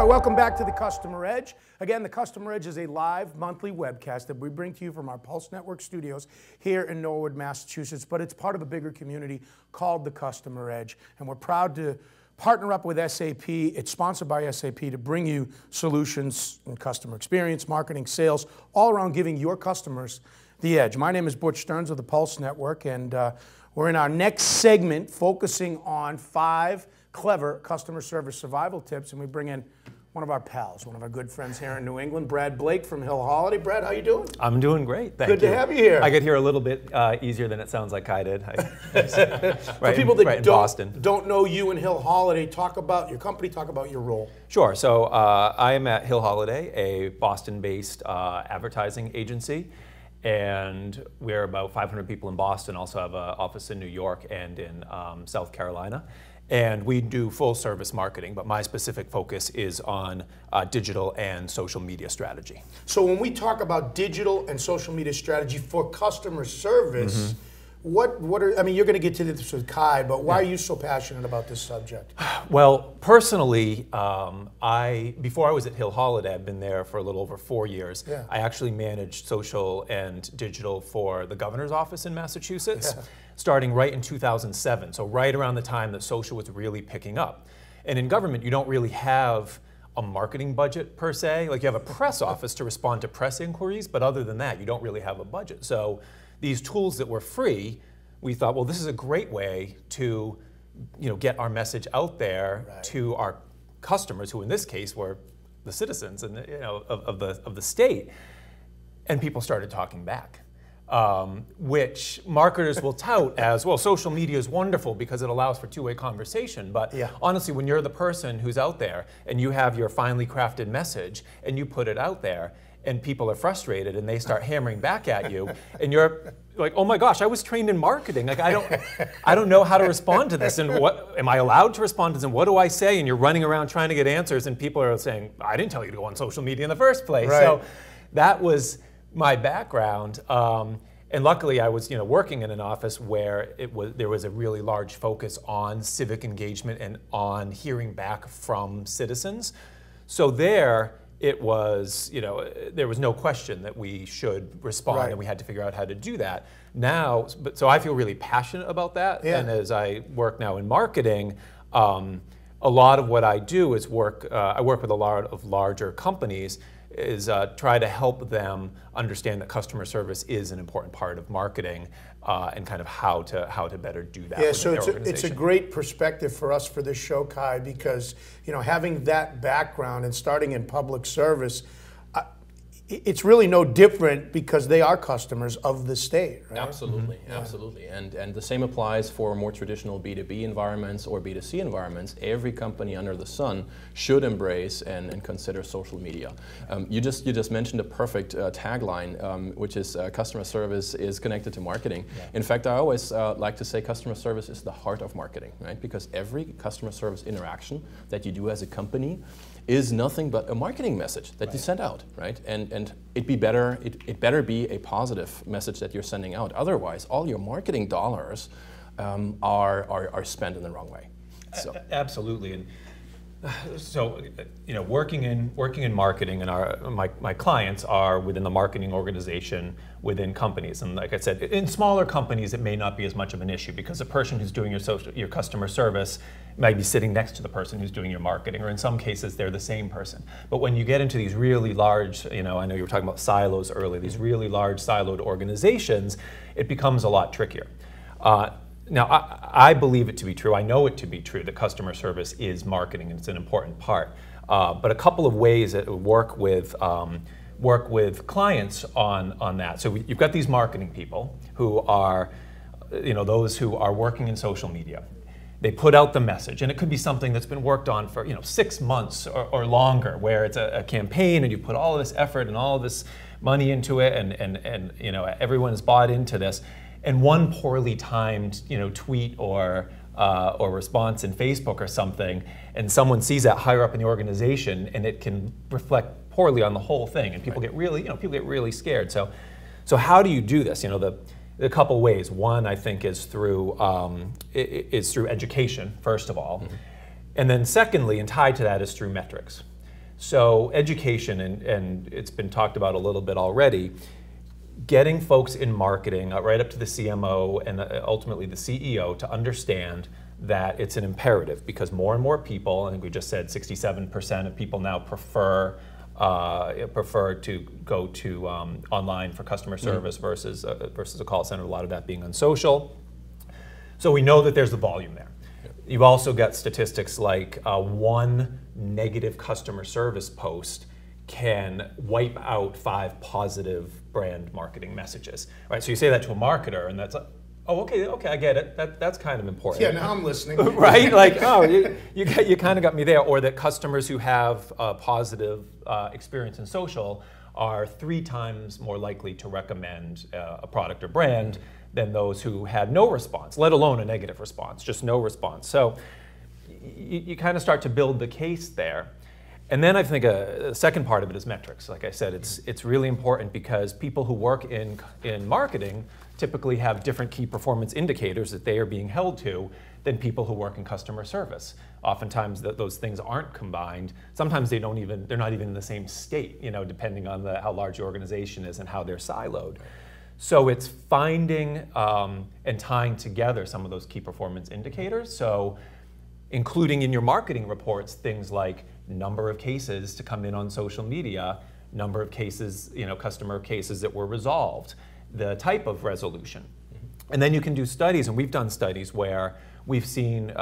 right, welcome back to the Customer Edge. Again, the Customer Edge is a live monthly webcast that we bring to you from our Pulse Network studios here in Norwood, Massachusetts, but it's part of a bigger community called the Customer Edge, and we're proud to partner up with SAP. It's sponsored by SAP to bring you solutions in customer experience, marketing, sales, all around giving your customers the edge. My name is Butch Stearns of the Pulse Network, and we're in our next segment focusing on 5 clever customer service survival tips, and we bring in one of our pals, one of our good friends here in New England, Brad Blake from Hill Holiday. Brad, how you doing? I'm doing great, thank you. Good to have you here. I get here a little bit easier than it sounds like I did. For people that don't know you and Hill Holiday, talk about your company, talk about your role. Sure, so I am at Hill Holiday, a Boston-based advertising agency, and we're about 500 people in Boston, also have an office in New York and in South Carolina. And we do full service marketing, but my specific focus is on digital and social media strategy. So when we talk about digital and social media strategy for customer service, what are, I mean, you're going to get to this with Kai, but why are you so passionate about this subject? Well, personally, before I was at Hill Holiday, I've been there for a little over 4 years. Yeah. I actually managed social and digital for the governor's office in Massachusetts. Yeah. Starting right in 2007, so right around the time that social was really picking up. And in government, you don't really have a marketing budget per se. Like, you have a press office to respond to press inquiries, but other than that, you don't really have a budget. So these tools that were free, we thought, well, this is a great way to, get our message out there to our customers, who in this case were the citizens and of the state. And people started talking back. Which marketers will tout as, well, social media is wonderful because it allows for two-way conversation. But honestly, when you're the person who's out there and you have your finely crafted message and you put it out there and people are frustrated and they start hammering back at you and you're like, oh my gosh, I was trained in marketing. Like, I don't know how to respond to this, and what am I allowed to respond to this, and what do I say? And you're running around trying to get answers and people are saying, I didn't tell you to go on social media in the first place. Right. So that was my background, and luckily I was, working in an office where there was a really large focus on civic engagement and on hearing back from citizens. So there, it was, there was no question that we should respond, and we had to figure out how to do that. Now, so I feel really passionate about that, and as I work now in marketing, a lot of what I do is I work with a lot of larger companies, is try to help them understand that customer service is an important part of marketing, and kind of how to better do that. Yeah, so it's a great perspective for us for this show, Kai, because having that background and starting in public service, it's really no different because they are customers of the state, right? Absolutely, absolutely. And the same applies for more traditional B2B environments or B2C environments. Every company under the sun should embrace and consider social media. You just mentioned a perfect tagline, which is customer service is connected to marketing. Yeah. In fact, I always like to say customer service is the heart of marketing, right? Because every customer service interaction that you do as a company is nothing but a marketing message that you send out, right? And it better be a positive message that you're sending out. Otherwise, all your marketing dollars are spent in the wrong way. So. Absolutely. And so, working in marketing, and my clients are within the marketing organization within companies. And like I said, in smaller companies, it may not be as much of an issue because the person who's doing your customer service might be sitting next to the person who's doing your marketing, or in some cases, they're the same person. But when you get into these really large, I know you were talking about silos earlier, these really large siloed organizations, it becomes a lot trickier. Now, I believe it to be true, I know it to be true, that customer service is marketing and it's an important part. But a couple of ways that work with clients on that. So you've got these marketing people who are, those who are working in social media. They put out the message, and it could be something that's been worked on for 6 months or longer, where it's a campaign and you put all of this effort and all of this money into it, and everyone's bought into this. And one poorly timed tweet or response in Facebook or something, and someone sees that higher up in the organization, and it can reflect poorly on the whole thing, and people get really scared. So how do you do this? A couple ways. One, I think, is through education, first of all. And then secondly, and tied to that, is through metrics. So education, and it's been talked about a little bit already, getting folks in marketing, right up to the CMO and ultimately the CEO, to understand that it's an imperative, because more and more people, I think we just said 67% of people now prefer to go to online for customer service versus a call center, a lot of that being on social. So we know that there's the volume there. You've also got statistics like one negative customer service post can wipe out 5 positive brand marketing messages, right? So you say that to a marketer, and that's like, oh, okay, I get it. That's kind of important. Yeah, now I'm listening. Right? Like, oh, you kind of got me there. Or that customers who have a positive experience in social are 3 times more likely to recommend a product or brand than those who had no response, let alone a negative response, just no response. So you kind of start to build the case there. And then I think a second part of it is metrics. Like I said, it's really important, because people who work in marketing typically have different key performance indicators that they are being held to than people who work in customer service. Oftentimes those things aren't combined. Sometimes they're not even in the same state, depending on how large the organization is and how they're siloed. So it's finding and tying together some of those key performance indicators. So including in your marketing reports things like number of cases to come in on social media, number of cases, customer cases that were resolved, the type of resolution. And then you can do studies, and we've done studies where we've seen,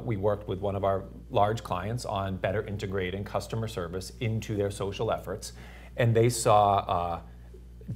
we worked with one of our large clients on better integrating customer service into their social efforts, and they saw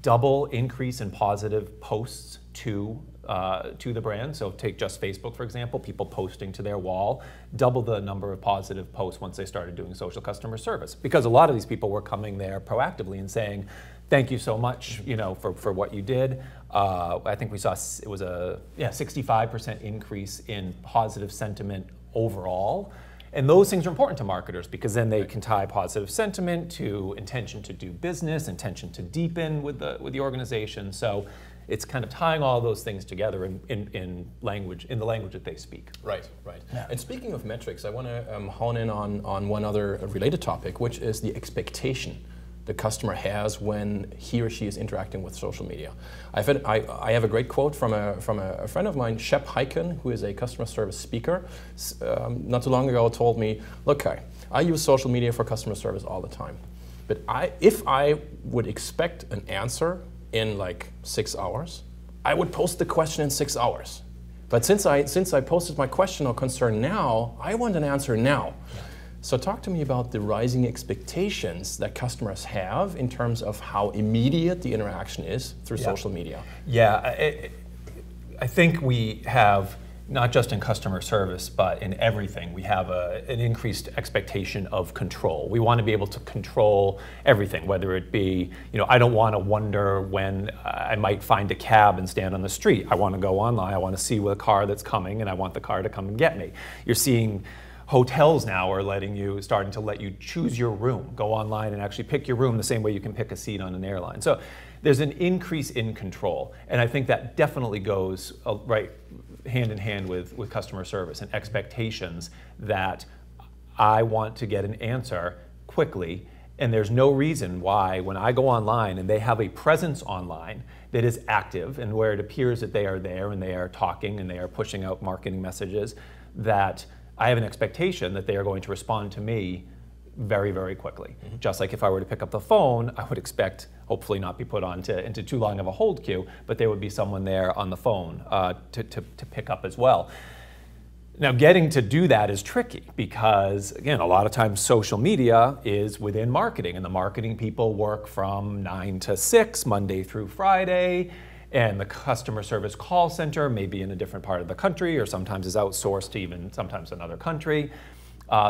double increase in positive posts to the brand. So take just Facebook, for example, people posting to their wall, double the number of positive posts once they started doing social customer service. Because a lot of these people were coming there proactively and saying, thank you so much, for what you did. I think we saw it was a 65% increase in positive sentiment overall. And those things are important to marketers, because then they can tie positive sentiment to intention to do business, intention to deepen with the organization. So it's kind of tying all those things together in the language that they speak. Right. Yeah. And speaking of metrics, I want to hone in on one other related topic, which is the expectation the customer has when he or she is interacting with social media. I have a great quote from a friend of mine, Shep Hyken, who is a customer service speaker. Not too long ago told me, look, Kai, I use social media for customer service all the time. But if I would expect an answer in like 6 hours, I would post the question in 6 hours. But since I posted my question or concern now, I want an answer now. Yeah. So talk to me about the rising expectations that customers have in terms of how immediate the interaction is through social media. Yeah, I think we have, not just in customer service, but in everything, we have an increased expectation of control. We want to be able to control everything, whether it be, I don't want to wonder when I might find a cab and stand on the street. I want to go online, I want to see what car that's coming, and I want the car to come and get me. You're seeing hotels now are starting to let you choose your room, go online and actually pick your room the same way you can pick a seat on an airline. So there's an increase in control, and I think that definitely goes right hand in hand with customer service and expectations that I want to get an answer quickly, and there's no reason why when I go online and they have a presence online that is active and where it appears that they are there and they are talking and they are pushing out marketing messages, that I have an expectation that they are going to respond to me very, very quickly. Mm-hmm. Just like if I were to pick up the phone, I would expect, hopefully not be put into too long of a hold queue, but there would be someone there on the phone to pick up as well. Now, getting to do that is tricky because, again, a lot of times social media is within marketing, and the marketing people work from 9 to 6, Monday through Friday, and the customer service call center may be in a different part of the country or sometimes is outsourced to even sometimes another country.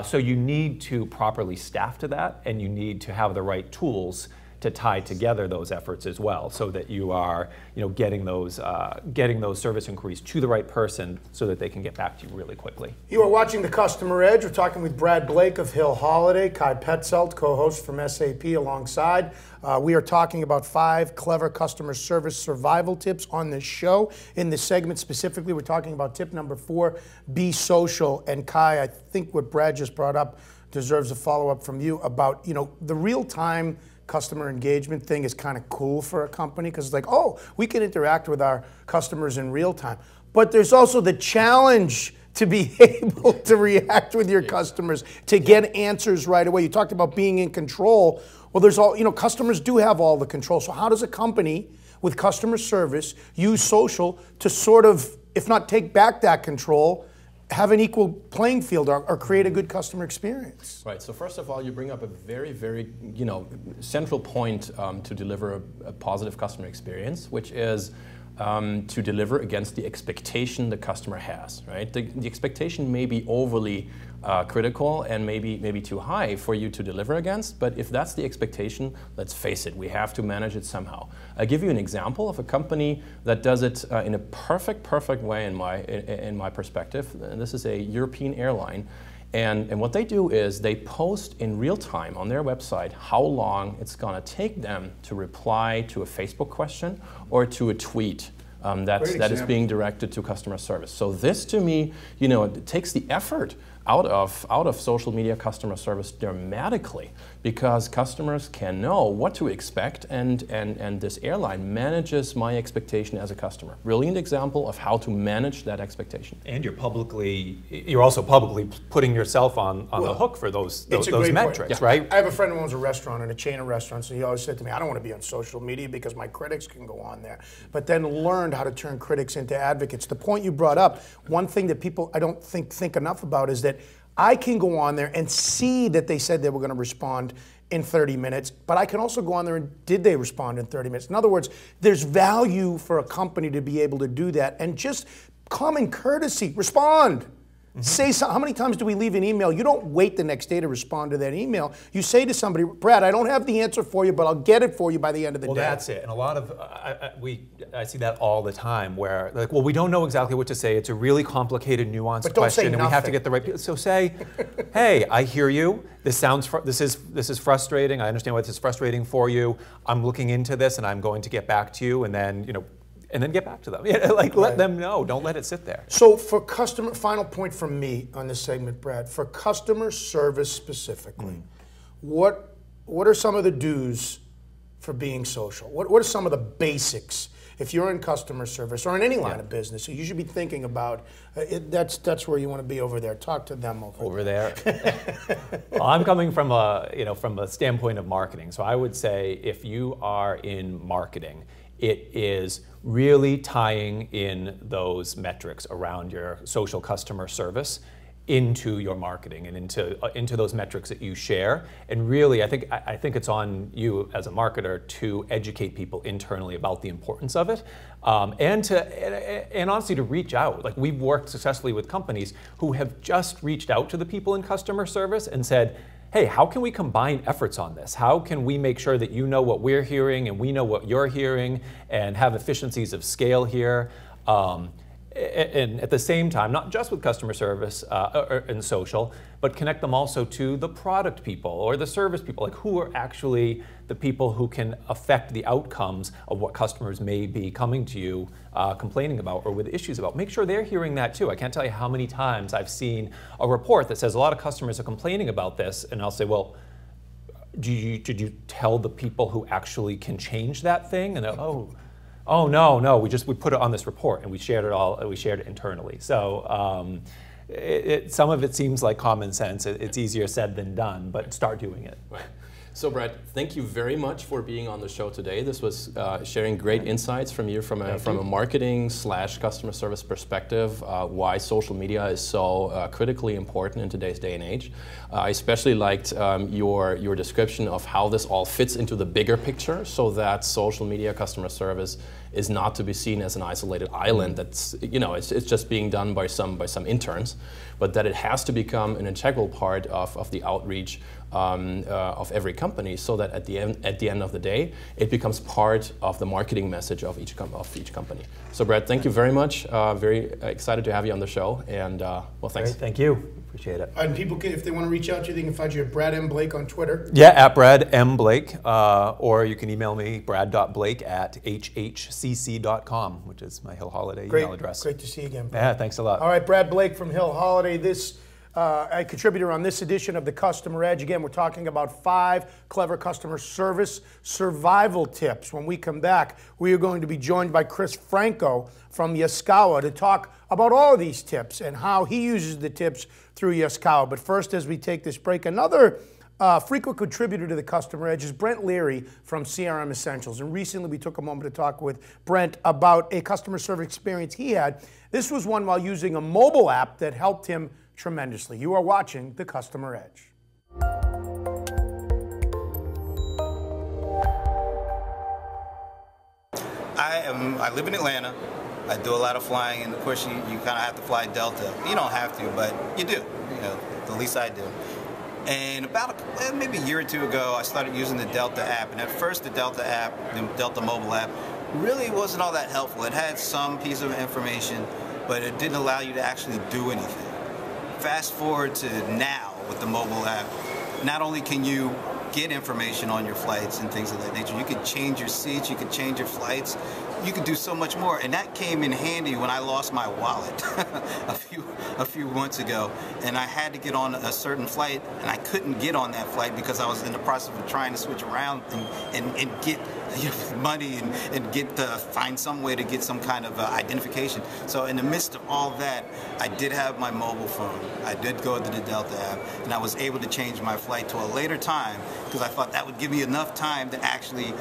So you need to properly staff to that, and you need to have the right tools to tie together those efforts as well, so that you are, getting those service inquiries to the right person so that they can get back to you really quickly. You are watching The Customer Edge. We're talking with Brad Blake of Hill Holliday, Kai Petzelt, co-host from SAP alongside. We are talking about 5 clever customer service survival tips on this show. In this segment specifically, we're talking about tip number 4, be social. And Kai, I think what Brad just brought up deserves a follow-up from you about, the real-time customer engagement thing is kind of cool for a company because it's like, oh, we can interact with our customers in real time. But there's also the challenge to be able to react with your customers, to get answers right away. You talked about being in control. Well, there's customers do have all the control. So how does a company with customer service use social to sort of, if not take back that control, have an equal playing field or create a good customer experience? Right. So first of all, you bring up a very, very central point to deliver a positive customer experience, which is to deliver against the expectation the customer has. Right. The expectation may be overly critical and maybe too high for you to deliver against, but if that's the expectation, let's face it, we have to manage it somehow. I'll give you an example of a company that does it in a perfect way in my perspective. And this is a European airline, and what they do is they post in real time on their website how long it's going to take them to reply to a Facebook question or to a tweet that is being directed to customer service. So this, to me, it takes the effort out of social media customer service dramatically, because customers can know what to expect, and this airline manages my expectation as a customer. Brilliant example of how to manage that expectation. And you're also publicly putting yourself on the hook for those metrics, right? I have a friend who owns a restaurant and a chain of restaurants, and he always said to me, I don't want to be on social media because my critics can go on there. But then learned how to turn critics into advocates. The point you brought up, one thing that people I don't think enough about is that I can go on there and see that they said they were going to respond in 30 minutes, but I can also go on there and did they respond in 30 minutes? In other words, there's value for a company to be able to do that, and just common courtesy, respond. Say something. How many times do we leave an email? You don't wait the next day to respond to that email. You say to somebody, Brad, I don't have the answer for you, but I'll get it for you by the end of the day. Well, that's it. And a lot of, I see that all the time where, like, well, we don't know exactly what to say. It's a really complicated, nuanced question, and we have to get the right people. So say, hey, I hear you. This is frustrating. I understand why this is frustrating for you. I'm looking into this, and I'm going to get back to you, and then, get back to them. Let them know. Don't let it sit there. So for final point from me on this segment, Brad, for customer service specifically, what are some of the do's for being social? What are some of the basics if you're in customer service or in any line of business? So you should be thinking about that's where you want to be over there. Talk to them over there. Well, I'm coming from a standpoint of marketing. So I would say if you are in marketing, it is really tying in those metrics around your social customer service into your marketing and into those metrics that you share. And really, I think it's on you as a marketer to educate people internally about the importance of it, and honestly to reach out. Like, we've worked successfully with companies who have just reached out to the people in customer service and said, hey, how can we combine efforts on this? How can we make sure that you know what we're hearing and we know what you're hearing and have efficiencies of scale here? And at the same time, not just with customer service and social, but connect them also to the product people or the service people, like who are actually the people who can affect the outcomes of what customers may be coming to you complaining about or with issues about. Make sure they're hearing that too. I can't tell you how many times I've seen a report that says a lot of customers are complaining about this, and I'll say, well, did you tell the people who actually can change that thing? And they're, oh no, we put it on this report and we shared it internally. So some of it seems like common sense. It's easier said than done, but start doing it. Right. So Brad, thank you very much for being on the show today. This was sharing great insights from you from a marketing / customer service perspective, why social media is so critically important in today's day and age. I especially liked your description of how this all fits into the bigger picture, so that social media customer service is not to be seen as an isolated island that's, it's just being done by some interns, but that it has to become an integral part of the outreach of every company, so that at the end of the day, it becomes part of the marketing message of each company. So Brad, thank you very much. Very excited to have you on the show, and well, thanks. Great, thank you. Appreciate it. And people can, if they want to reach out to you, they can find you at Brad M. Blake on Twitter. Yeah, at Brad M. Blake, or you can email me, brad.blake@hhcc.com, which is my Hill Holiday email address. Great to see you again, Brad. Yeah, thanks a lot. All right, Brad Blake from Hill Holiday. This a contributor on this edition of the Customer Edge. Again, we're talking about 5 clever customer service survival tips. When we come back, we are going to be joined by Chris Franco from Yaskawa to talk about all of these tips and how he uses the tips through Yaskawa. But first, as we take this break, another frequent contributor to the Customer Edge is Brent Leary from CRM Essentials. And recently we took a moment to talk with Brent about a customer service experience he had. This was one while using a mobile app that helped him tremendously. You are watching the Customer Edge. I live in Atlanta. I do a lot of flying, and of course you kind of have to fly Delta. You don't have to, but you do. You know, at least I do. And about maybe a year or two ago, I started using the Delta app. And at first, the Delta app, the Delta mobile app, really wasn't all that helpful. It had some piece of information, but it didn't allow you to actually do anything. Fast forward to now with the mobile app, not only can you get information on your flights and things of that nature, you can change your seats, you can change your flights, you can do so much more. And that came in handy when I lost my wallet a few months ago, and I had to get on a certain flight, and I couldn't get on that flight because I was in the process of trying to switch around and get money and find some way to get some kind of identification. So in the midst of all that, I did have my mobile phone. I did go to the Delta app, and I was able to change my flight to a later time because I thought that would give me enough time to actually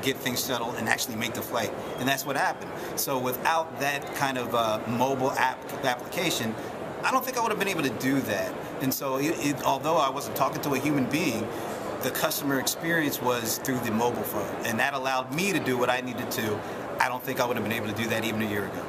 get things settled and actually make the flight. And that's what happened. So without that kind of mobile application, I don't think I would have been able to do that. And so although I wasn't talking to a human being, the customer experience was through the mobile phone. And that allowed me to do what I needed to. I don't think I would have been able to do that even a year ago.